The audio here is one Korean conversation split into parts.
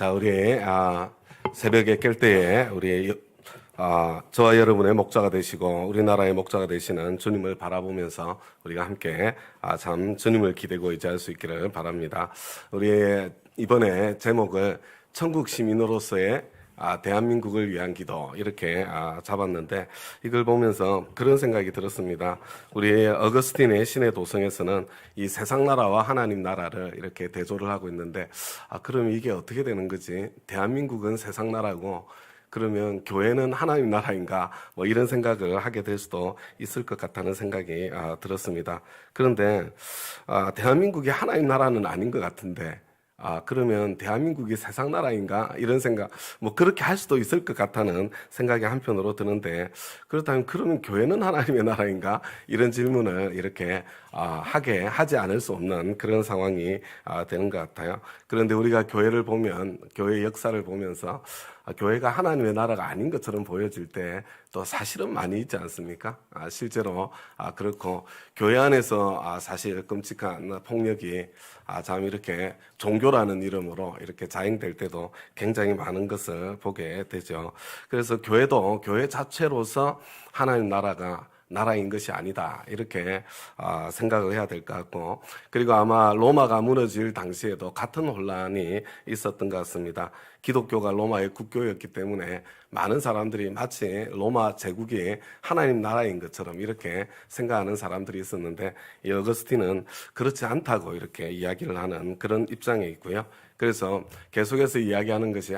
자, 우리 새벽에 깰 때에 우리 저와 여러분의 목자가 되시고 우리나라의 목자가 되시는 주님을 바라보면서 우리가 함께 참 주님을 기대고 의지할 수 있기를 바랍니다. 우리 이번에 제목을 천국 시민으로서의 대한민국을 위한 기도 이렇게 잡았는데, 이걸 보면서 그런 생각이 들었습니다. 우리 어거스틴의 신의 도성에서는 이 세상 나라와 하나님 나라를 이렇게 대조를 하고 있는데, 그럼 이게 어떻게 되는 거지? 대한민국은 세상 나라고 그러면 교회는 하나님 나라인가? 뭐 이런 생각을 하게 될 수도 있을 것 같다는 생각이 들었습니다. 그런데 대한민국이 하나님 나라는 아닌 것 같은데, 그러면 대한민국이 세상 나라인가? 이런 생각, 뭐 그렇게 할 수도 있을 것 같다는 생각이 한편으로 드는데, 그렇다면 그러면 교회는 하나님의 나라인가? 이런 질문을 이렇게 하지 않을 수 없는 그런 상황이 되는 것 같아요. 그런데 우리가 교회를 보면, 교회의 역사를 보면서 교회가 하나님의 나라가 아닌 것처럼 보여질 때 또 사실은 많이 있지 않습니까? 실제로 그렇고, 교회 안에서 사실 끔찍한 폭력이 참 이렇게 종교라는 이름으로 이렇게 자행될 때도 굉장히 많은 것을 보게 되죠. 그래서 교회도 교회 자체로서 하나님 나라인 것이 아니다, 이렇게 생각을 해야 될 것 같고, 그리고 아마 로마가 무너질 당시에도 같은 혼란이 있었던 것 같습니다. 기독교가 로마의 국교였기 때문에 많은 사람들이 마치 로마 제국이 하나님 나라인 것처럼 이렇게 생각하는 사람들이 있었는데, 이 어거스틴은 그렇지 않다고 이렇게 이야기를 하는 그런 입장에 있고요. 그래서 계속해서 이야기하는 것이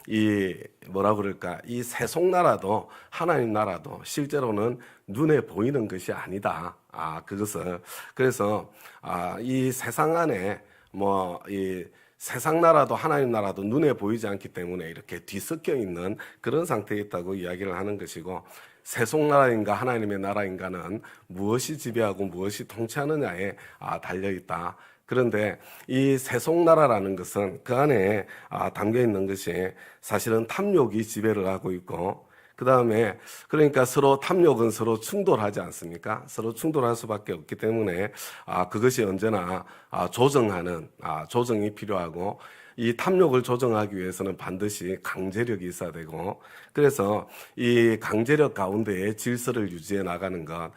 이 세속나라도 하나님 나라도 실제로는 눈에 보이는 것이 아니다. 그것을. 그래서 이 세상 안에 이 세상 나라도 하나님 나라도 눈에 보이지 않기 때문에 이렇게 뒤섞여 있는 그런 상태에 있다고 이야기를 하는 것이고, 세속나라인가 하나님의 나라인가는 무엇이 지배하고 무엇이 통치하느냐에 달려있다. 그런데 이 세속나라라는 것은 그 안에 담겨 있는 것이 사실은 탐욕이 지배를 하고 있고, 그 다음에 그러니까 서로 탐욕은 서로 충돌하지 않습니까? 서로 충돌할 수밖에 없기 때문에 그것이 언제나 조정이 필요하고, 이 탐욕을 조정하기 위해서는 반드시 강제력이 있어야 되고, 그래서 이 강제력 가운데에 질서를 유지해 나가는 것,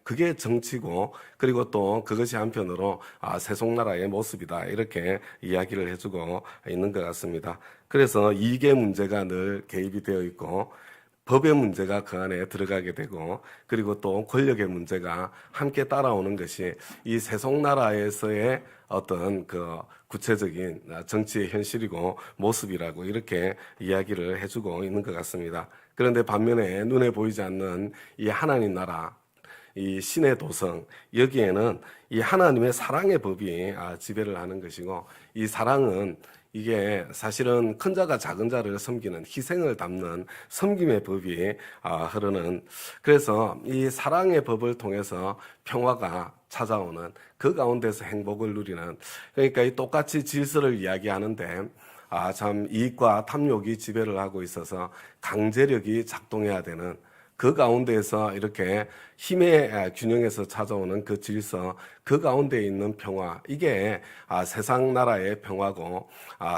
그게 정치고, 그리고 또 그것이 한편으로 세속나라의 모습이다, 이렇게 이야기를 해주고 있는 것 같습니다. 그래서 이익의 문제가 늘 개입이 되어 있고, 법의 문제가 그 안에 들어가게 되고, 그리고 또 권력의 문제가 함께 따라오는 것이 이 세속나라에서의 어떤 그 구체적인 정치의 현실이고 모습이라고 이렇게 이야기를 해주고 있는 것 같습니다. 그런데 반면에 눈에 보이지 않는 이 하나님 나라, 이 신의 도성, 여기에는 이 하나님의 사랑의 법이 지배를 하는 것이고, 이 사랑은 이게 사실은 큰 자가 작은 자를 섬기는, 희생을 담는 섬김의 법이 흐르는, 그래서 이 사랑의 법을 통해서 평화가 찾아오는, 그 가운데서 행복을 누리는, 그러니까 이 똑같이 질서를 이야기하는데 참 이익과 탐욕이 지배를 하고 있어서 강제력이 작동해야 되는, 그 가운데에서 이렇게 힘의 균형에서 찾아오는 그 질서, 그 가운데 있는 평화, 이게 세상 나라의 평화고,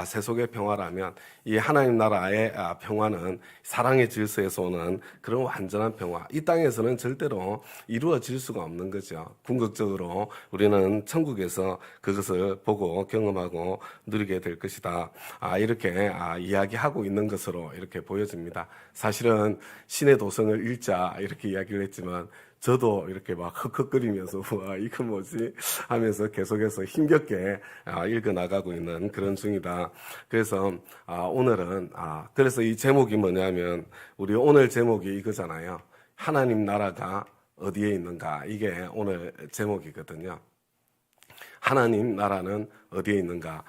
세속의 평화라면 이 하나님 나라의 평화는 사랑의 질서에서 오는 그런 완전한 평화, 이 땅에서는 절대로 이루어질 수가 없는 거죠. 궁극적으로 우리는 천국에서 그것을 보고 경험하고 누리게 될 것이다, 이렇게 이야기하고 있는 것으로 이렇게 보여집니다. 사실은 신의 도성을 읽자 이렇게 이야기를 했지만, 저도 이렇게 막 헉헉거리면서 와, 이거 뭐지 하면서 계속해서 힘겹게 읽어 나가고 있는 그런 중이다. 그래서 오늘은 그래서 이 제목이 뭐냐면, 우리 오늘 제목이 이거잖아요. 하나님 나라가 어디에 있는가, 이게 오늘 제목이거든요. 하나님 나라는 어디에 있는가?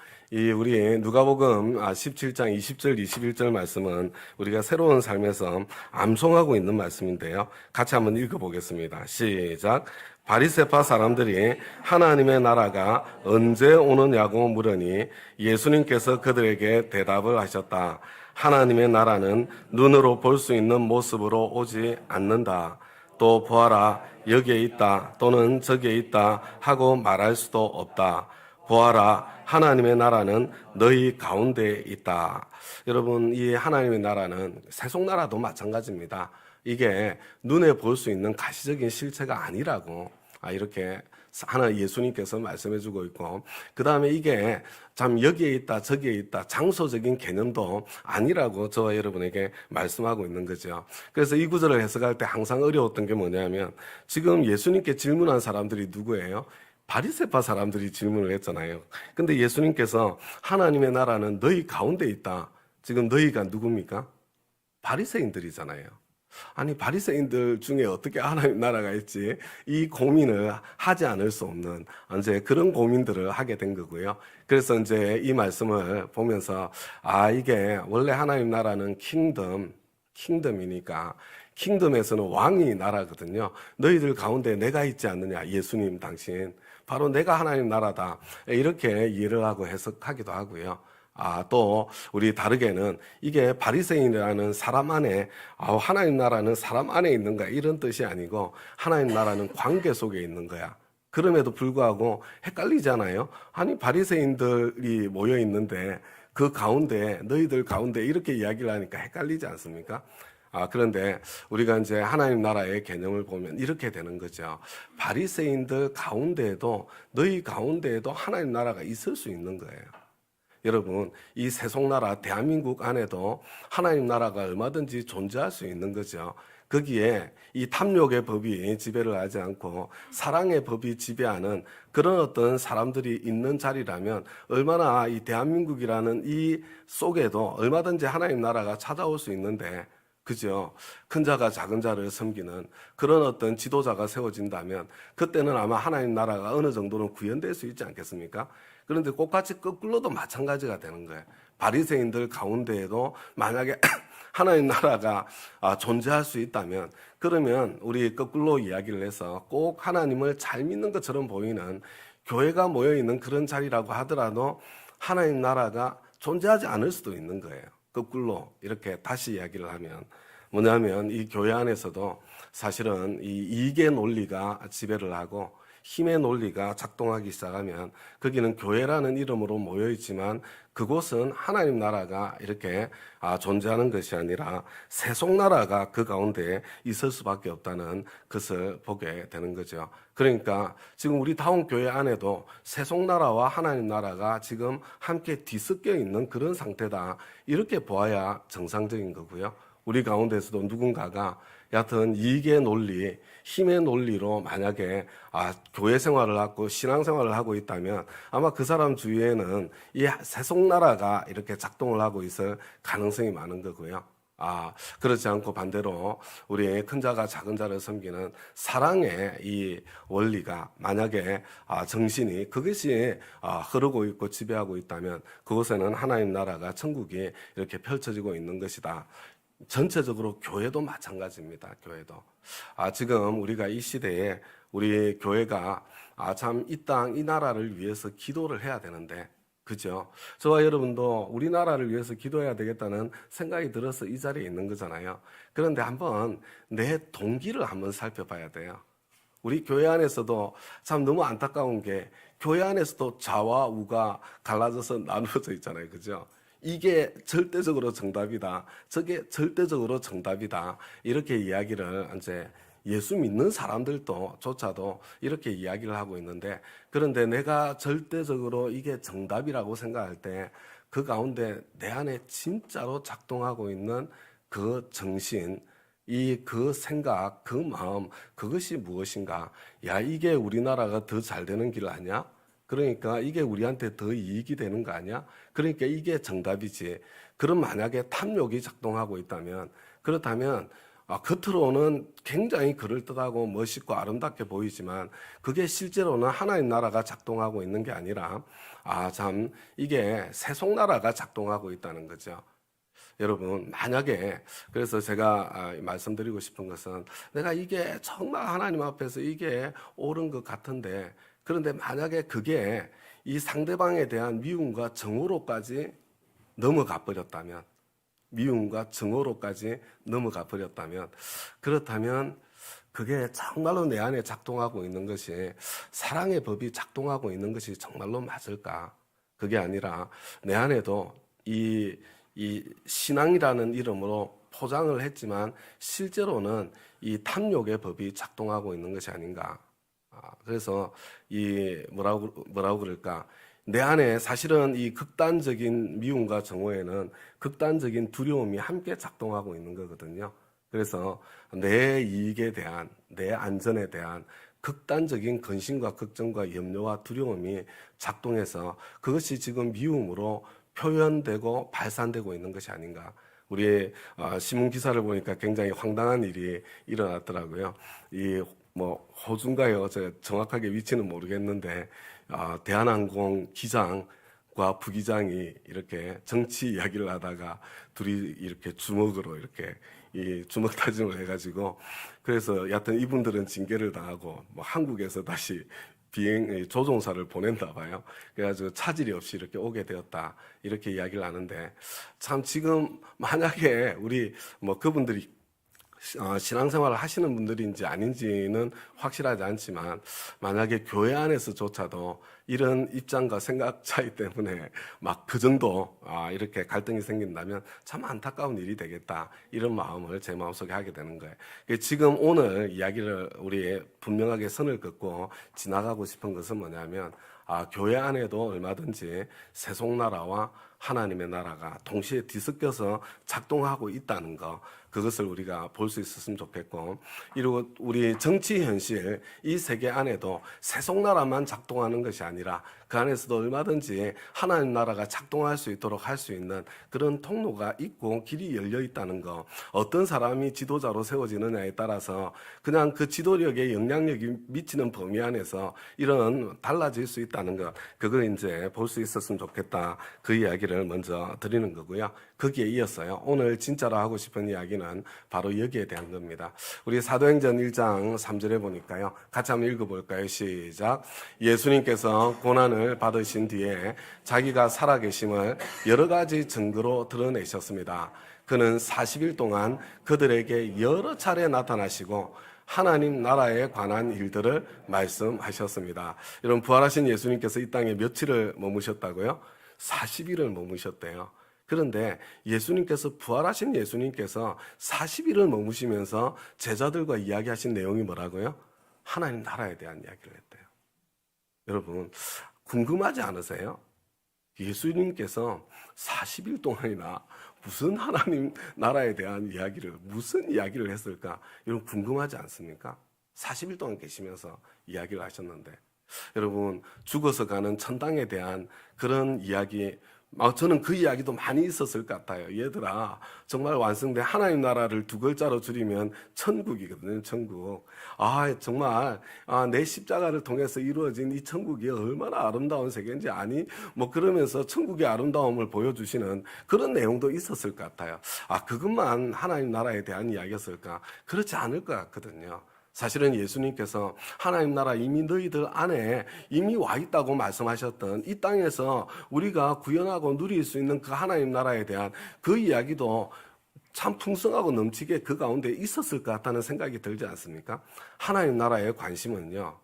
우리 누가복음 17장 20절 21절 말씀은 우리가 새로운 삶에서 암송하고 있는 말씀인데요. 같이 한번 읽어보겠습니다. 시작. 바리새파 사람들이 하나님의 나라가 언제 오느냐고 물으니 예수님께서 그들에게 대답을 하셨다. 하나님의 나라는 눈으로 볼 수 있는 모습으로 오지 않는다. 또 보아라, 여기에 있다 또는 저기에 있다 하고 말할 수도 없다. 보아라, 하나님의 나라는 너희 가운데 있다. 여러분, 이 하나님의 나라는 세속나라도 마찬가지입니다. 이게 눈에 볼 수 있는 가시적인 실체가 아니라고 이렇게 하나 예수님께서 말씀해 주고 있고, 그 다음에 이게 참 여기에 있다 저기에 있다 장소적인 개념도 아니라고 저와 여러분에게 말씀하고 있는 거죠. 그래서 이 구절을 해석할 때 항상 어려웠던 게 뭐냐면, 지금 예수님께 질문한 사람들이 누구예요? 바리새파 사람들이 질문을 했잖아요. 근데 예수님께서 하나님의 나라는 너희 가운데 있다. 지금 너희가 누굽니까? 바리새인들이잖아요. 아니, 바리새인들 중에 어떻게 하나님 나라가 있지? 이 고민을 하지 않을 수 없는 이제 그런 고민들을 하게 된 거고요. 그래서 이제 이 말씀을 보면서 이게 원래 하나님 나라는 킹덤이니까 킹덤에서는 왕이 나라거든요. 너희들 가운데 내가 있지 않느냐? 예수님 당신 바로 내가 하나님 나라다. 이렇게 이해를 하고 해석하기도 하고요. 또 우리 다르게는 이게 바리새인이라는 사람 안에 하나님 나라는 사람 안에 있는 거야 이런 뜻이 아니고, 하나님 나라는 관계 속에 있는 거야. 그럼에도 불구하고 헷갈리잖아요. 아니, 바리새인들이 모여 있는데 그 가운데 너희들 가운데 이렇게 이야기를 하니까 헷갈리지 않습니까? 그런데 우리가 이제 하나님 나라의 개념을 보면 이렇게 되는 거죠. 바리새인들 가운데에도 너희 가운데에도 하나님 나라가 있을 수 있는 거예요. 여러분, 이 세속나라 대한민국 안에도 하나님 나라가 얼마든지 존재할 수 있는 거죠. 거기에 이 탐욕의 법이 지배를 하지 않고 사랑의 법이 지배하는 그런 어떤 사람들이 있는 자리라면 얼마나 이 대한민국이라는 이 속에도 얼마든지 하나님 나라가 찾아올 수 있는데, 그죠? 큰 자가 작은 자를 섬기는 그런 어떤 지도자가 세워진다면 그때는 아마 하나님 나라가 어느 정도는 구현될 수 있지 않겠습니까? 그런데 똑같이 거꾸로도 마찬가지가 되는 거예요. 바리새인들 가운데에도 만약에 하나님 나라가 존재할 수 있다면, 그러면 우리 거꾸로 이야기를 해서 꼭 하나님을 잘 믿는 것처럼 보이는 교회가 모여있는 그런 자리라고 하더라도 하나님 나라가 존재하지 않을 수도 있는 거예요. 거꾸로 이렇게 다시 이야기를 하면 뭐냐면, 이 교회 안에서도 사실은 이 이익의 논리가 지배를 하고 힘의 논리가 작동하기 시작하면 거기는 교회라는 이름으로 모여있지만 그곳은 하나님 나라가 이렇게 존재하는 것이 아니라 세속나라가 그 가운데 있을 수밖에 없다는 것을 보게 되는 거죠. 그러니까 지금 우리 다운교회 안에도 세속나라와 하나님 나라가 지금 함께 뒤섞여 있는 그런 상태다, 이렇게 보아야 정상적인 거고요. 우리 가운데서도 누군가가 여하튼 이익의 논리, 힘의 논리로 만약에 교회 생활을 하고 신앙 생활을 하고 있다면 아마 그 사람 주위에는 이 세속나라가 이렇게 작동을 하고 있을 가능성이 많은 거고요. 그렇지 않고 반대로 우리 큰 자가 작은 자를 섬기는 사랑의 이 원리가 만약에 정신이 그것이 흐르고 있고 지배하고 있다면 그곳에는 하나님 나라가 천국이 이렇게 펼쳐지고 있는 것이다. 전체적으로 교회도 마찬가지입니다. 교회도 지금 우리가 이 시대에 우리 교회가 참 이 땅 이 나라를 위해서 기도를 해야 되는데, 그죠? 저와 여러분도 우리나라를 위해서 기도해야 되겠다는 생각이 들어서 이 자리에 있는 거잖아요. 그런데 한번 내 동기를 한번 살펴봐야 돼요. 우리 교회 안에서도 참 너무 안타까운 게 교회 안에서도 좌와 우가 갈라져서 나누어져 있잖아요. 그죠? 이게 절대적으로 정답이다, 저게 절대적으로 정답이다, 이렇게 이야기를 이제 예수 믿는 사람들조차도 이렇게 이야기를 하고 있는데, 그런데 내가 절대적으로 이게 정답이라고 생각할 때 그 가운데 내 안에 진짜로 작동하고 있는 그 정신, 그 생각, 그 마음, 그것이 무엇인가? 이게 우리나라가 더 잘 되는 길 아니야? 그러니까 이게 우리한테 더 이익이 되는 거 아니야? 그러니까 이게 정답이지. 그럼 만약에 탐욕이 작동하고 있다면, 그렇다면 겉으로는 굉장히 그럴듯하고 멋있고 아름답게 보이지만 그게 실제로는 하나님 나라가 작동하고 있는 게 아니라 참 이게 세속나라가 작동하고 있다는 거죠. 여러분, 만약에, 그래서 제가 말씀드리고 싶은 것은, 내가 이게 정말 하나님 앞에서 이게 옳은 것 같은데, 그런데 만약에 그게 이 상대방에 대한 미움과 정오로까지 넘어가 버렸다면, 미움과 정오로까지 넘어가 버렸다면, 그렇다면 그게 정말로 내 안에 작동하고 있는 것이 사랑의 법이 작동하고 있는 것이 정말로 맞을까? 그게 아니라 내 안에도 이 신앙이라는 이름으로 포장을 했지만 실제로는 이 탐욕의 법이 작동하고 있는 것이 아닌가? 그래서 이 뭐라고 그럴까? 내 안에 사실은 이 극단적인 미움과 정오에는 극단적인 두려움이 함께 작동하고 있는 거거든요. 그래서 내 이익에 대한, 내 안전에 대한 극단적인 근심과 걱정과 염려와 두려움이 작동해서 그것이 지금 미움으로 표현되고 발산되고 있는 것이 아닌가. 우리 신문 기사를 보니까 굉장히 황당한 일이 일어났더라고요. 이 뭐 호주인가요? 제가 정확하게 위치는 모르겠는데 대한항공 기장과 부기장이 이렇게 정치 이야기를 하다가 둘이 이렇게 주먹으로 이렇게 이 주먹 다짐을 해가지고 그래서 여하튼 이분들은 징계를 당하고 뭐 한국에서 다시 조종사를 보낸다 봐요. 그래가지고 차질이 없이 이렇게 오게 되었다. 이렇게 이야기를 하는데 참 지금 만약에 우리 뭐 그분들이 신앙생활을 하시는 분들인지 아닌지는 확실하지 않지만 만약에 교회 안에서조차도 이런 입장과 생각 차이 때문에 막 그 정도 이렇게 갈등이 생긴다면 참 안타까운 일이 되겠다 이런 마음을 제 마음속에 하게 되는 거예요. 지금 오늘 이야기를 우리 분명하게 선을 긋고 지나가고 싶은 것은 뭐냐면 교회 안에도 얼마든지 세속나라와 하나님의 나라가 동시에 뒤섞여서 작동하고 있다는 거 그것을 우리가 볼 수 있었으면 좋겠고 그리고 우리 정치 현실 이 세계 안에도 세속나라만 작동하는 것이 아니라 그 안에서도 얼마든지 하나님 나라가 작동할 수 있도록 할 수 있는 그런 통로가 있고 길이 열려 있다는 거 어떤 사람이 지도자로 세워지느냐에 따라서 그냥 그 지도력에 영향력이 미치는 범위 안에서 이런 달라질 수 있다는 것 그걸 이제 볼 수 있었으면 좋겠다 그 이야기를 먼저 드리는 거고요. 거기에 이어서요. 오늘 진짜로 하고 싶은 이야기는 바로 여기에 대한 겁니다. 우리 사도행전 1장 3절에 보니까요. 같이 한번 읽어볼까요? 시작. 예수님께서 고난을 받으신 뒤에 자기가 살아계심을 여러 가지 증거로 드러내셨습니다. 그는 40일 동안 그들에게 여러 차례 나타나시고 하나님 나라에 관한 일들을 말씀하셨습니다. 여러분 부활하신 예수님께서 이 땅에 며칠을 머무셨다고요? 40일을 머무셨대요. 그런데 예수님께서 부활하신 예수님께서 40일을 머무시면서 제자들과 이야기하신 내용이 뭐라고요? 하나님 나라에 대한 이야기를 했대요. 여러분 궁금하지 않으세요? 예수님께서 40일 동안이나 무슨 하나님 나라에 대한 무슨 이야기를 했을까? 여러분 궁금하지 않습니까? 40일 동안 계시면서 이야기를 하셨는데 여러분 죽어서 가는 천당에 대한 그런 이야기 저는 그 이야기도 많이 있었을 것 같아요. 얘들아 정말 완성된 하나님 나라를 두 글자로 줄이면 천국이거든요. 천국. 정말 내 십자가를 통해서 이루어진 이 천국이 얼마나 아름다운 세계인지 아니? 뭐 그러면서 천국의 아름다움을 보여주시는 그런 내용도 있었을 것 같아요. 그것만 하나님 나라에 대한 이야기였을까? 그렇지 않을 것 같거든요. 사실은 예수님께서 하나님 나라 이미 너희들 안에 이미 와 있다고 말씀하셨던 이 땅에서 우리가 구현하고 누릴 수 있는 그 하나님 나라에 대한 그 이야기도 참 풍성하고 넘치게 그 가운데 있었을 것 같다는 생각이 들지 않습니까? 하나님 나라의 관심은요.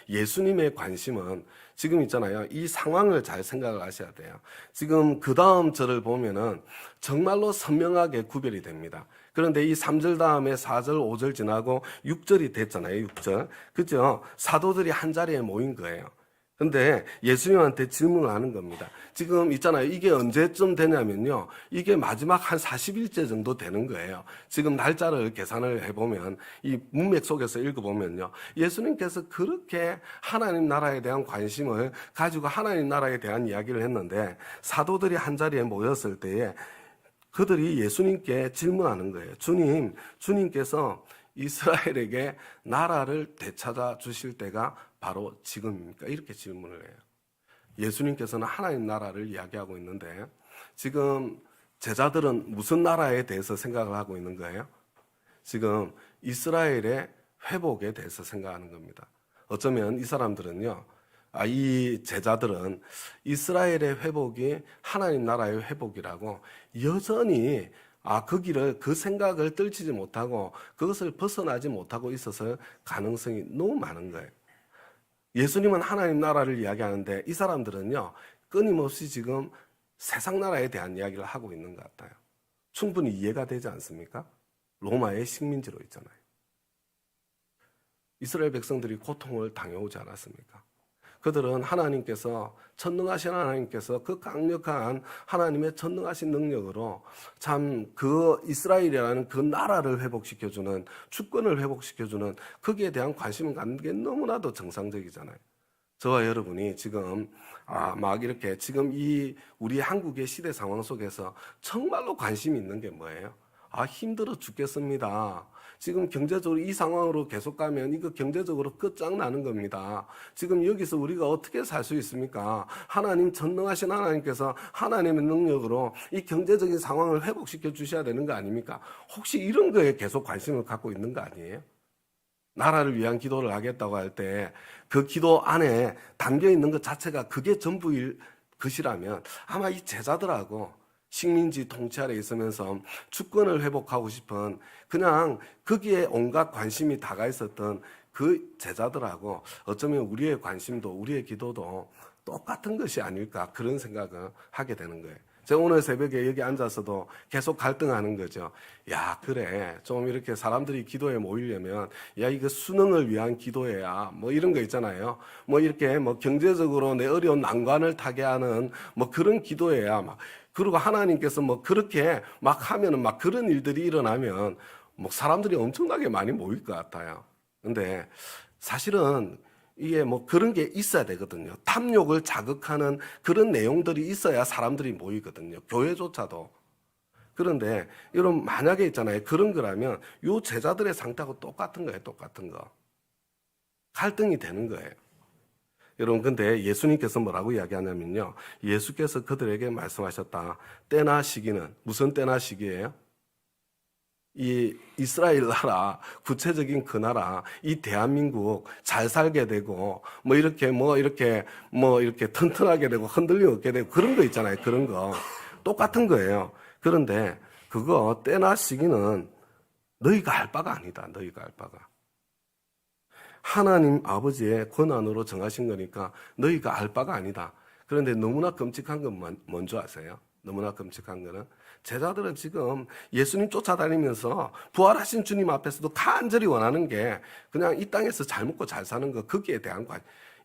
예수님의 관심은 지금 있잖아요. 이 상황을 잘 생각을 하셔야 돼요. 지금 그 다음 절을 보면은 정말로 선명하게 구별이 됩니다. 그런데 이 3절 다음에 4절, 5절 지나고 6절이 됐잖아요. 6절. 그죠? 사도들이 한 자리에 모인 거예요. 근데 예수님한테 질문을 하는 겁니다. 지금 있잖아요. 이게 언제쯤 되냐면요. 이게 마지막 한 40일째 정도 되는 거예요. 지금 날짜를 계산을 해보면 이 문맥 속에서 읽어보면요. 예수님께서 그렇게 하나님 나라에 대한 관심을 가지고 하나님 나라에 대한 이야기를 했는데 사도들이 한 자리에 모였을 때에 그들이 예수님께 질문하는 거예요. 주님께서 이스라엘에게 나라를 되찾아 주실 때가 바로 지금입니까? 이렇게 질문을 해요. 예수님께서는 하나님 나라를 이야기하고 있는데 지금 제자들은 무슨 나라에 대해서 생각을 하고 있는 거예요? 지금 이스라엘의 회복에 대해서 생각하는 겁니다. 어쩌면 이 사람들은요, 이 제자들은 이스라엘의 회복이 하나님 나라의 회복이라고 여전히 그 길을, 그 생각을 떨치지 못하고 그것을 벗어나지 못하고 있어서 가능성이 너무 많은 거예요. 예수님은 하나님 나라를 이야기하는데 이 사람들은요, 끊임없이 지금 세상 나라에 대한 이야기를 하고 있는 것 같아요. 충분히 이해가 되지 않습니까? 로마의 식민지로 있잖아요. 이스라엘 백성들이 고통을 당해오지 않았습니까? 그들은 하나님께서, 전능하신 하나님께서 그 강력한 하나님의 전능하신 능력으로 참 그 이스라엘이라는 그 나라를 회복시켜주는, 주권을 회복시켜주는 거기에 대한 관심을 갖는 게 너무나도 정상적이잖아요. 저와 여러분이 지금 막 이렇게 지금 이 우리 한국의 시대 상황 속에서 정말로 관심이 있는 게 뭐예요? 힘들어 죽겠습니다. 지금 경제적으로 이 상황으로 계속 가면 이거 경제적으로 끝장나는 겁니다. 지금 여기서 우리가 어떻게 살 수 있습니까? 하나님, 전능하신 하나님께서 하나님의 능력으로 이 경제적인 상황을 회복시켜 주셔야 되는 거 아닙니까? 혹시 이런 거에 계속 관심을 갖고 있는 거 아니에요? 나라를 위한 기도를 하겠다고 할 때 그 기도 안에 담겨 있는 것 자체가 그게 전부일 것이라면 아마 이 제자들하고 식민지 통치 아래 있으면서 주권을 회복하고 싶은 그냥 거기에 온갖 관심이 다가 있었던 그 제자들하고 어쩌면 우리의 관심도 우리의 기도도 똑같은 것이 아닐까 그런 생각을 하게 되는 거예요. 제가 오늘 새벽에 여기 앉아서도 계속 갈등하는 거죠. 야, 그래. 좀 이렇게 사람들이 기도에 모이려면, 야, 이거 수능을 위한 기도해야, 뭐 이런 거 있잖아요. 뭐 이렇게 뭐 경제적으로 내 어려운 난관을 타게 하는 뭐 그런 기도해야 막, 그리고 하나님께서 뭐 그렇게 막 하면은 막 그런 일들이 일어나면 뭐 사람들이 엄청나게 많이 모일 것 같아요. 근데 사실은 이게 뭐 그런 게 있어야 되거든요. 탐욕을 자극하는 그런 내용들이 있어야 사람들이 모이거든요. 교회조차도. 그런데 여러분 만약에 있잖아요. 그런 거라면 요 제자들의 상태하고 똑같은 거예요. 똑같은 거. 갈등이 되는 거예요. 여러분 근데 예수님께서 뭐라고 이야기하냐면요. 예수께서 그들에게 말씀하셨다. 때나 시기는 무슨 때나 시기예요? 이 이스라엘 나라, 구체적인 그 나라, 이 대한민국 잘 살게 되고, 뭐 이렇게 튼튼하게 되고, 흔들림 없게 되고, 그런 거 있잖아요. 그런 거. 똑같은 거예요. 그런데 그거 때나 시기는 너희가 알 바가 아니다. 너희가 알 바가. 하나님 아버지의 권한으로 정하신 거니까 너희가 알 바가 아니다. 그런데 너무나 끔찍한 건 뭔지 아세요? 너무나 끔찍한 거는 제자들은 지금 예수님 쫓아다니면서 부활하신 주님 앞에서도 간절히 원하는 게 그냥 이 땅에서 잘 먹고 잘 사는 거 거기에 대한 거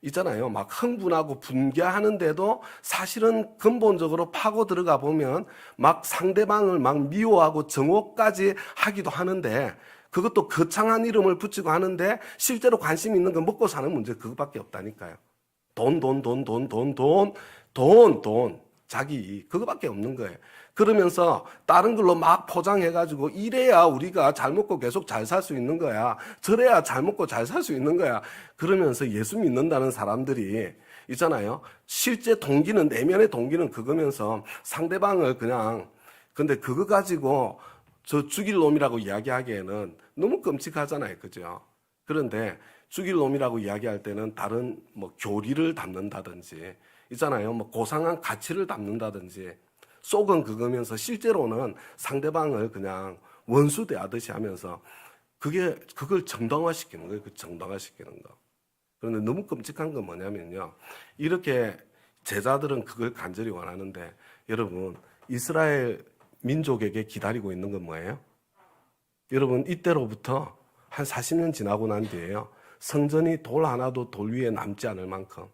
있잖아요. 막 흥분하고 분개하는데도 사실은 근본적으로 파고 들어가 보면 막 상대방을 막 미워하고 정오까지 하기도 하는데 그것도 거창한 이름을 붙이고 하는데 실제로 관심 있는 건 먹고 사는 문제 그것밖에 없다니까요. 돈. 자기 이익 그거밖에 없는 거예요. 그러면서 다른 걸로 막 포장해가지고 이래야 우리가 잘 먹고 계속 잘 살 수 있는 거야. 저래야 잘 먹고 잘 살 수 있는 거야. 그러면서 예수 믿는다는 사람들이 있잖아요. 실제 동기는 내면의 동기는 그거면서 상대방을 그냥 근데 그거 가지고 저 죽일 놈이라고 이야기하기에는 너무 끔찍하잖아요. 그죠? 그런데 죽일 놈이라고 이야기할 때는 다른 뭐 교리를 담는다든지 있잖아요. 뭐 고상한 가치를 담는다든지 속은 그거면서 실제로는 상대방을 그냥 원수 대하듯이 하면서 그걸 정당화시키는 거예요. 그 정당화시키는 거. 그런데 너무 끔찍한 건 뭐냐면요. 이렇게 제자들은 그걸 간절히 원하는데 여러분 이스라엘 민족에게 기다리고 있는 건 뭐예요? 여러분 이때로부터 한 40년 지나고 난 뒤에요. 성전이 돌 하나도 돌 위에 남지 않을 만큼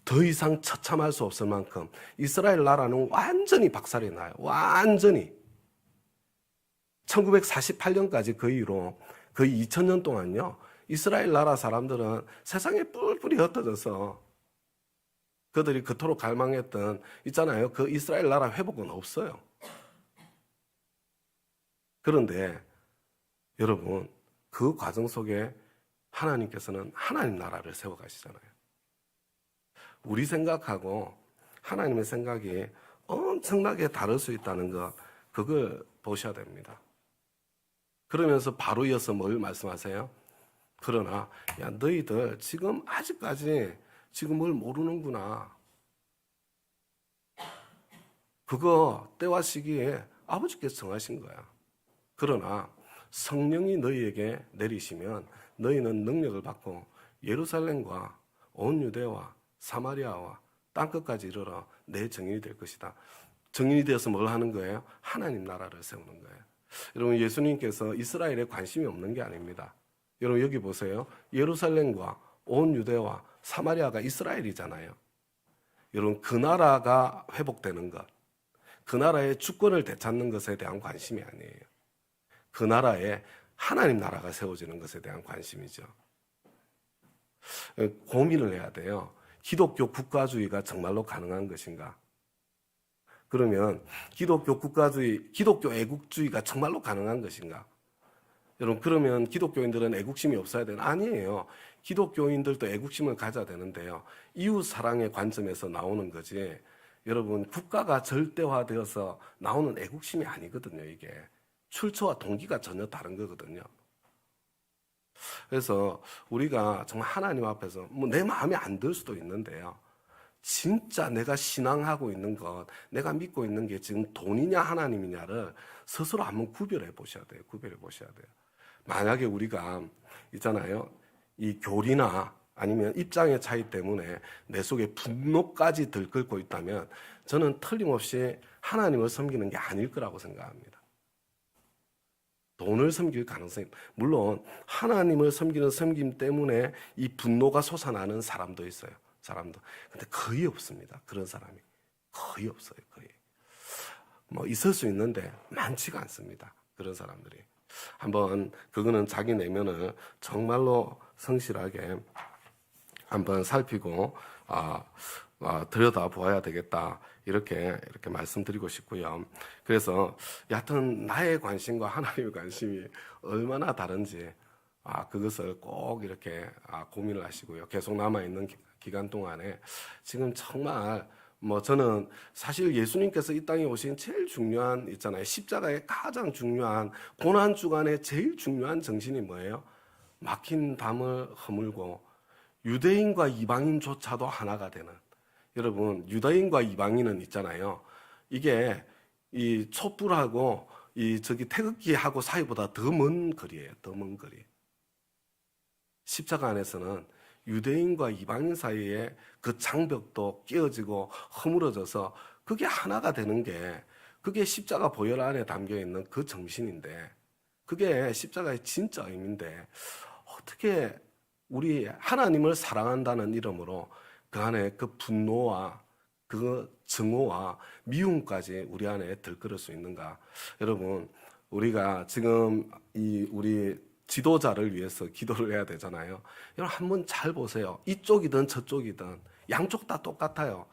더 이상 처참할 수 없을 만큼 이스라엘 나라는 완전히 박살이 나요. 완전히. 1948년까지 거의 2000년 동안요. 이스라엘 나라 사람들은 세상에 뿔뿔이 흩어져서 그들이 그토록 갈망했던 있잖아요. 그 이스라엘 나라 회복은 없어요. 그런데 여러분 그 과정 속에 하나님께서는 하나님 나라를 세워가시잖아요. 우리 생각하고 하나님의 생각이 엄청나게 다를 수 있다는 것 그걸 보셔야 됩니다. 그러면서 바로 이어서 뭘 말씀하세요? 그러나 야 너희들 지금 아직까지 지금 뭘 모르는구나. 그거 때와 시기에 아버지께서 정하신 거야. 그러나 성령이 너희에게 내리시면 너희는 능력을 받고 예루살렘과 온 유대와 사마리아와 땅끝까지 이르러 내 증인이 될 것이다. 증인이 되어서 뭘 하는 거예요? 하나님 나라를 세우는 거예요. 여러분, 예수님께서 이스라엘에 관심이 없는 게 아닙니다. 여러분, 여기 보세요. 예루살렘과 온 유대와 사마리아가 이스라엘이잖아요. 여러분, 그 나라가 회복되는 것, 그 나라의 주권을 되찾는 것에 대한 관심이 아니에요. 그 나라에 하나님 나라가 세워지는 것에 대한 관심이죠. 고민을 해야 돼요. 기독교 국가주의가 정말로 가능한 것인가? 그러면 기독교 국가주의, 기독교 애국주의가 정말로 가능한 것인가? 여러분, 그러면 기독교인들은 애국심이 없어야 되나? 아니에요. 기독교인들도 애국심을 가져야 되는데요. 이웃 사랑의 관점에서 나오는 거지. 여러분, 국가가 절대화되어서 나오는 애국심이 아니거든요, 이게. 출처와 동기가 전혀 다른 거거든요. 그래서 우리가 정말 하나님 앞에서 뭐 내 마음에 안 들 수도 있는데요. 진짜 내가 신앙하고 있는 것, 내가 믿고 있는 게 지금 돈이냐 하나님이냐를 스스로 한번 구별해 보셔야 돼요. 구별해 보셔야 돼요. 만약에 우리가 있잖아요. 이 교리나 아니면 입장의 차이 때문에 내 속에 분노까지 들끓고 있다면 저는 틀림없이 하나님을 섬기는 게 아닐 거라고 생각합니다. 돈을 섬길 가능성이, 물론 하나님을 섬기는 섬김 때문에 이 분노가 솟아나는 사람도 있어요. 사람도. 근데 거의 없습니다. 그런 사람이. 거의 없어요. 거의. 뭐 있을 수 있는데 많지가 않습니다. 그런 사람들이. 한번 그거는 자기 내면을 정말로 성실하게 한번 살피고 들여다 보아야 되겠다. 이렇게 말씀드리고 싶고요. 그래서 여하튼 나의 관심과 하나님의 관심이 얼마나 다른지 그것을 꼭 이렇게 고민을 하시고요. 계속 남아있는 기간 동안에 지금 정말 저는 사실 예수님께서 이 땅에 오신 제일 중요한 있잖아요. 십자가의 가장 중요한 고난 주간의 제일 중요한 정신이 뭐예요? 막힌 담을 허물고 유대인과 이방인조차도 하나가 되는. 여러분, 유다인과 이방인은 있잖아요. 이게 이 촛불하고 태극기하고 사이보다 더 먼 거리예요. 더 먼 거리. 십자가 안에서는 유대인과 이방인 사이에 그 장벽도 깨어지고 허물어져서 그게 하나가 되는 게 그게 십자가 보혈 안에 담겨 있는 그 정신인데 그게 십자가의 진짜 의미인데 어떻게 우리 하나님을 사랑한다는 이름으로 그 안에 그 분노와 그 증오와 미움까지 우리 안에 들끓을 수 있는가? 여러분, 우리가 지금 우리 지도자를 위해서 기도를 해야 되잖아요. 여러분, 한번 잘 보세요. 이쪽이든 저쪽이든 양쪽 다 똑같아요.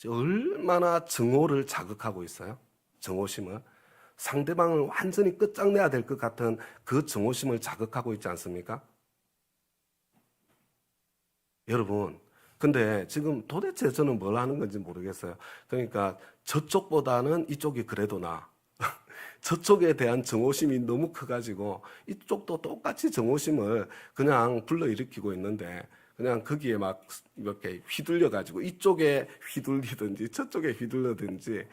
얼마나 증오를 자극하고 있어요? 증오심을. 상대방을 완전히 끝장내야 될 것 같은 그 증오심을 자극하고 있지 않습니까? 여러분, 근데 지금 도대체 저는 뭘 하는 건지 모르겠어요. 그러니까 저쪽보다는 이쪽이 그래도 나아. 저쪽에 대한 정오심이 너무 커가지고 이쪽도 똑같이 정오심을 그냥 불러일으키고 있는데 그냥 거기에 막 이렇게 휘둘려가지고 이쪽에 휘둘리든지 저쪽에 휘둘러든지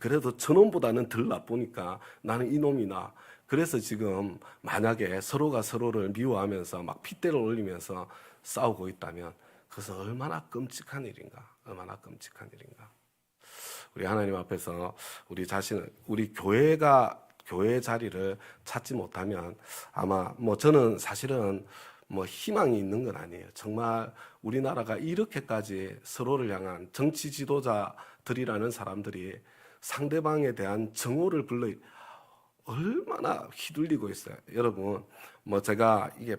그래도 저놈보다는 덜 나쁘니까 나는 이놈이나. 그래서 지금 만약에 서로가 서로를 미워하면서 막 핏대를 올리면서 싸우고 있다면 그것은 얼마나 끔찍한 일인가. 얼마나 끔찍한 일인가. 우리 하나님 앞에서 우리 교회의 자리를 찾지 못하면 아마 저는 사실은 희망이 있는 건 아니에요. 정말 우리나라가 이렇게까지 서로를 향한 정치 지도자들이라는 사람들이 상대방에 대한 정오를 얼마나 휘둘리고 있어요. 여러분, 제가 이게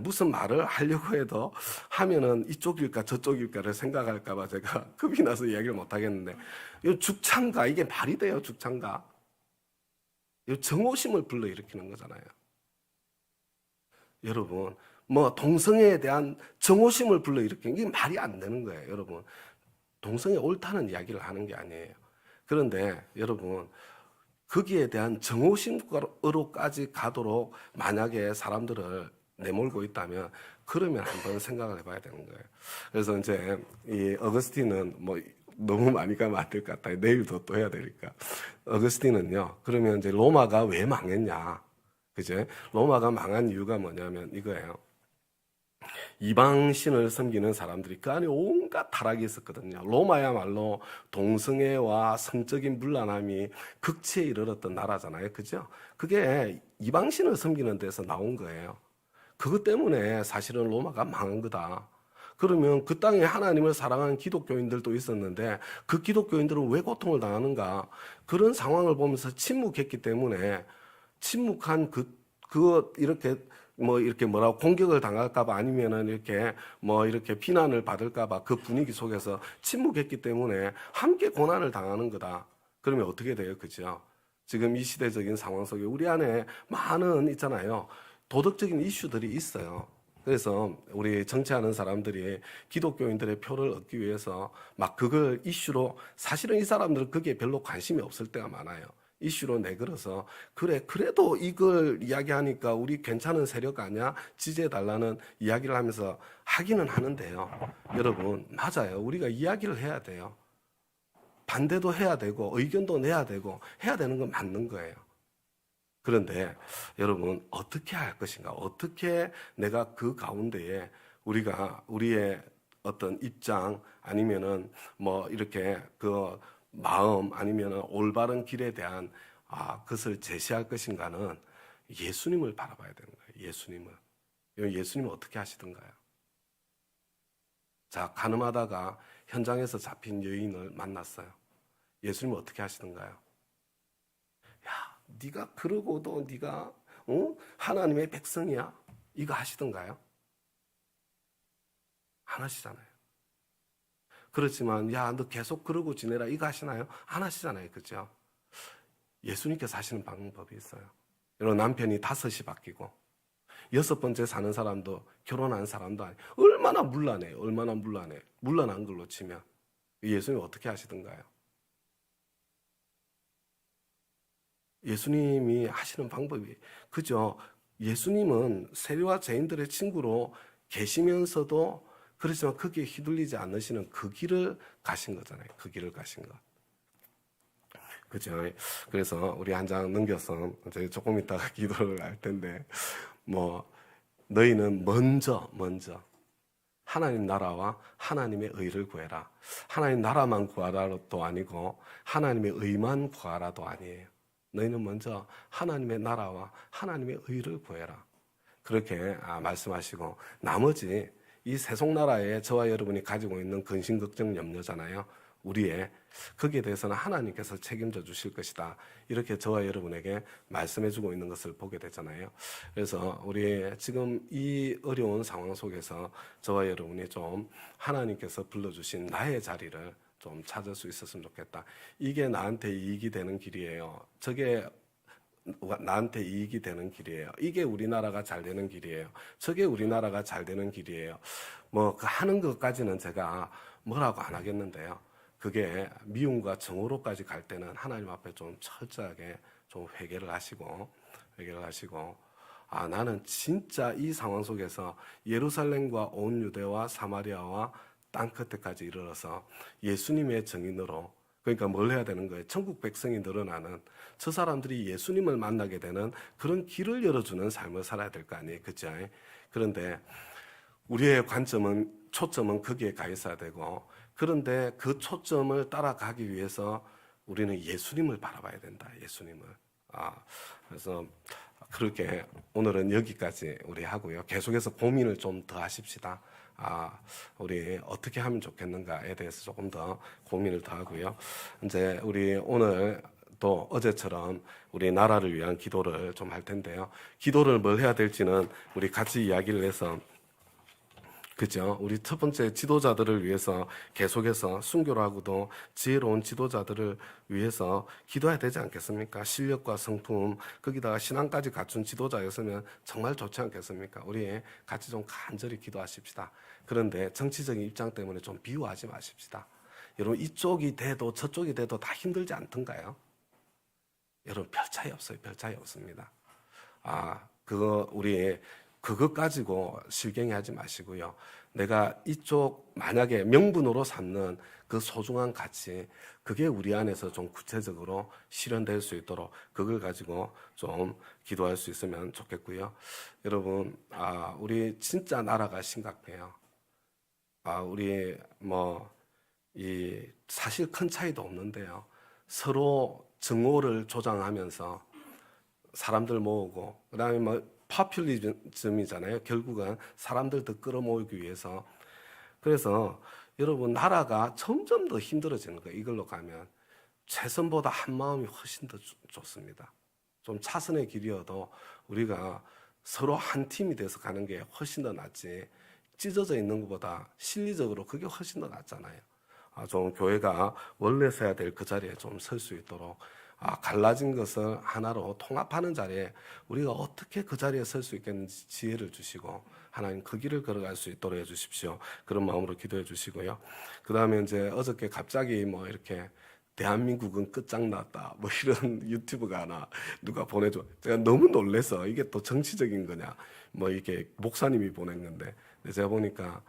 무슨 말을 하려고 해도 하면은 이쪽일까 저쪽일까를 생각할까봐 제가 겁이 나서 이야기를 못 하겠는데, 이 죽창가, 이게 말이 돼요, 죽창가? 이 정오심을 불러일으키는 거잖아요. 여러분, 동성애에 대한 정오심을 불러일으키는 게 말이 안 되는 거예요, 여러분. 동성애 옳다는 이야기를 하는 게 아니에요. 그런데 여러분, 거기에 대한 정오심으로까지 가도록 만약에 사람들을 내몰고 있다면 그러면 한번 생각을 해봐야 되는 거예요. 그래서 이제 이 어거스틴은 너무 많이 가면 안 될 것 같아요. 내일도 또 해야 되니까. 어거스틴은요, 그러면 이제 로마가 왜 망했냐? 그죠? 로마가 망한 이유가 뭐냐면 이거예요. 이방신을 섬기는 사람들이 그 안에 온갖 타락이 있었거든요. 로마야말로 동성애와 성적인 문란함이 극치에 이르렀던 나라잖아요. 그죠? 그게 이방신을 섬기는 데서 나온 거예요. 그것 때문에 사실은 로마가 망한 거다. 그러면 그 땅에 하나님을 사랑하는 기독교인들도 있었는데 그 기독교인들은 왜 고통을 당하는가? 그런 상황을 보면서 침묵했기 때문에 침묵한 이렇게 이렇게 뭐라고 공격을 당할까봐 아니면은 이렇게 이렇게 비난을 받을까봐 그 분위기 속에서 침묵했기 때문에 함께 고난을 당하는 거다. 그러면 어떻게 돼요? 그죠? 지금 이 시대적인 상황 속에 우리 안에 많은 있잖아요. 도덕적인 이슈들이 있어요. 그래서 우리 정치하는 사람들이 기독교인들의 표를 얻기 위해서 막 그걸 이슈로 사실은 이 사람들은 그게 별로 관심이 없을 때가 많아요. 이슈로 내걸어서 그래 그래도 이걸 이야기하니까 우리 괜찮은 세력 아니야? 지지해달라는 이야기를 하면서 하기는 하는데요. 여러분 맞아요. 우리가 이야기를 해야 돼요. 반대도 해야 되고 의견도 내야 되고 해야 되는 건 맞는 거예요. 그런데 여러분 어떻게 할 것인가? 어떻게 내가 그 가운데에 우리가 우리의 어떤 입장 아니면은 이렇게 그 마음 아니면은 올바른 길에 대한 그것을 제시할 것인가는 예수님을 바라봐야 되는 거예요. 예수님을. 예수님은 어떻게 하시던가요? 자, 가늠하다가 현장에서 잡힌 여인을 만났어요. 예수님은 어떻게 하시던가요? 야, 네가 그러고도 네가 하나님의 백성이야? 이거 하시던가요? 안 하시잖아요. 그렇지만 야, 너 계속 그러고 지내라 이거 하시나요? 안 하시잖아요. 그죠? 예수님께서 하시는 방법이 있어요. 여러분 남편이 5이 바뀌고 6번째 사는 사람도 결혼한 사람도 아니에요. 얼마나 문란해요. 얼마나 문란해. 문란한 걸로 치면 예수님 어떻게 하시던가요? 예수님이 하시는 방법이 그죠? 예수님은 세리와 죄인들의 친구로 계시면서도 그렇지만 거기에 휘둘리지 않으시는 그 길을 가신 거잖아요. 그 길을 가신 것. 그죠? 그래서 우리 한 장 넘겨서 이제 조금 있다가 기도를 할 텐데 너희는 먼저 하나님 나라와 하나님의 의를 구해라. 하나님 나라만 구하라도 아니고 하나님의 의만 구하라도 아니에요. 너희는 먼저 하나님의 나라와 하나님의 의를 구해라. 그렇게 말씀하시고 나머지 이 세속나라에 저와 여러분이 가지고 있는 근심, 걱정, 염려잖아요. 우리의 거기에 대해서는 하나님께서 책임져 주실 것이다. 이렇게 저와 여러분에게 말씀해 주고 있는 것을 보게 되잖아요. 그래서 우리 지금 이 어려운 상황 속에서 저와 여러분이 좀 하나님께서 불러주신 나의 자리를 좀 찾을 수 있었으면 좋겠다. 이게 나한테 이익이 되는 길이에요. 저게 나한테 이익이 되는 길이에요. 이게 우리나라가 잘 되는 길이에요. 저게 우리나라가 잘 되는 길이에요. 그 하는 것까지는 제가 뭐라고 안 하겠는데요. 그게 미움과 정오로까지 갈 때는 하나님 앞에 좀 철저하게 좀 회개를 하시고 나는 진짜 이 상황 속에서 예루살렘과 온 유대와 사마리아와 땅 끝에까지 이르러서 예수님의 증인으로 그러니까 뭘 해야 되는 거예요? 천국 백성이 늘어나는 저 사람들이 예수님을 만나게 되는 그런 길을 열어주는 삶을 살아야 될 거 아니에요? 그죠? 그런데 우리의 초점은 거기에 가 있어야 되고 그런데 그 초점을 따라가기 위해서 우리는 예수님을 바라봐야 된다. 예수님을. 그래서 그렇게 오늘은 여기까지 우리 하고요. 계속해서 고민을 좀 더 하십시다. 우리 어떻게 하면 좋겠는가에 대해서 조금 더 고민을 더 하고요. 이제 우리 오늘 또 어제처럼 우리 나라를 위한 기도를 좀 할 텐데요. 기도를 뭘 해야 될지는 우리 같이 이야기를 해서 그죠? 우리 첫 번째 지도자들을 위해서 계속해서 순교하고도 지혜로운 지도자들을 위해서 기도해야 되지 않겠습니까? 실력과 성품, 거기다가 신앙까지 갖춘 지도자였으면 정말 좋지 않겠습니까? 우리 같이 좀 간절히 기도하십시다. 그런데 정치적인 입장 때문에 좀 비유하지 마십시다. 여러분 이쪽이 돼도 저쪽이 돼도 다 힘들지 않던가요? 여러분 별 차이 없어요. 별 차이 없습니다. 우리 그것 가지고 실갱이 하지 마시고요. 내가 이쪽 만약에 명분으로 삼는 그 소중한 가치, 그게 우리 안에서 좀 구체적으로 실현될 수 있도록 그걸 가지고 좀 기도할 수 있으면 좋겠고요. 여러분, 우리 진짜 나라가 심각해요. 우리 사실 큰 차이도 없는데요. 서로 정오를 조장하면서 사람들 모으고, 그다음에 파퓰리즘이잖아요. 결국은 사람들 더 끌어모으기 위해서. 그래서 여러분, 나라가 점점 더 힘들어지는 거예요. 이걸로 가면 최선보다 한 마음이 훨씬 더 좋습니다. 좀 차선의 길이어도 우리가 서로 한 팀이 돼서 가는 게 훨씬 더 낫지, 찢어져 있는 것보다 실리적으로 그게 훨씬 더 낫잖아요. 좀 교회가 원래 서야 될 그 자리에 좀 설 수 있도록, 갈라진 것을 하나로 통합하는 자리에 우리가 어떻게 그 자리에 설 수 있겠는지 지혜를 주시고, 하나님 그 길을 걸어갈 수 있도록 해주십시오. 그런 마음으로 기도해 주시고요. 그 다음에 이제 어저께 갑자기 이렇게 대한민국은 끝장났다, 이런 유튜브가 하나 누가 보내줘. 제가 너무 놀래서, 이게 또 정치적인 거냐, 이게 목사님이 보낸 건데, 제가 보니까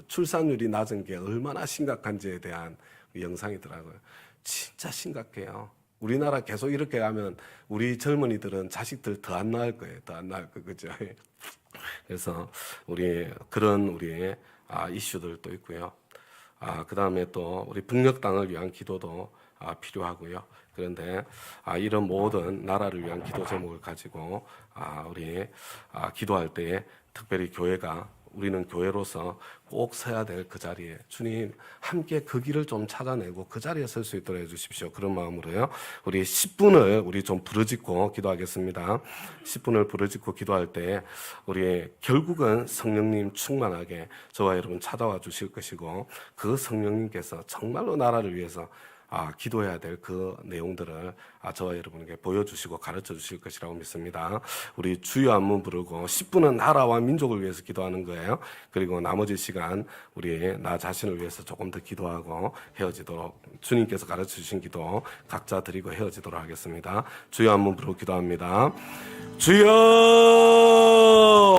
출산율이 낮은 게 얼마나 심각한지에 대한 영상이더라고요. 진짜 심각해요. 우리나라 계속 이렇게 가면 우리 젊은이들은 자식들 더 안 낳을 거예요. 더 안 낳을 거, 그죠? 그래서 그런 이슈들도 있고요. 그 다음에 또 우리 북녘 땅을 위한 기도도 필요하고요. 그런데 이런 모든 나라를 위한 기도 제목을 가지고 우리 기도할 때에 특별히 우리는 교회로서 꼭 서야 될 그 자리에 주님 함께 그 길을 좀 찾아내고 그 자리에 설 수 있도록 해주십시오. 그런 마음으로요. 우리 10분을 우리 좀 부르짖고 기도하겠습니다. 10분을 부르짖고 기도할 때 우리 결국은 성령님 충만하게 저와 여러분 찾아와 주실 것이고, 그 성령님께서 정말로 나라를 위해서 기도해야 될 그 내용들을 저와 여러분에게 보여주시고 가르쳐 주실 것이라고 믿습니다. 우리 주여 한번 부르고 10분은 나라와 민족을 위해서 기도하는 거예요. 그리고 나머지 시간 나 자신을 위해서 조금 더 기도하고 헤어지도록, 주님께서 가르쳐 주신 기도 각자 드리고 헤어지도록 하겠습니다. 주여 한번 부르고 기도합니다. 주여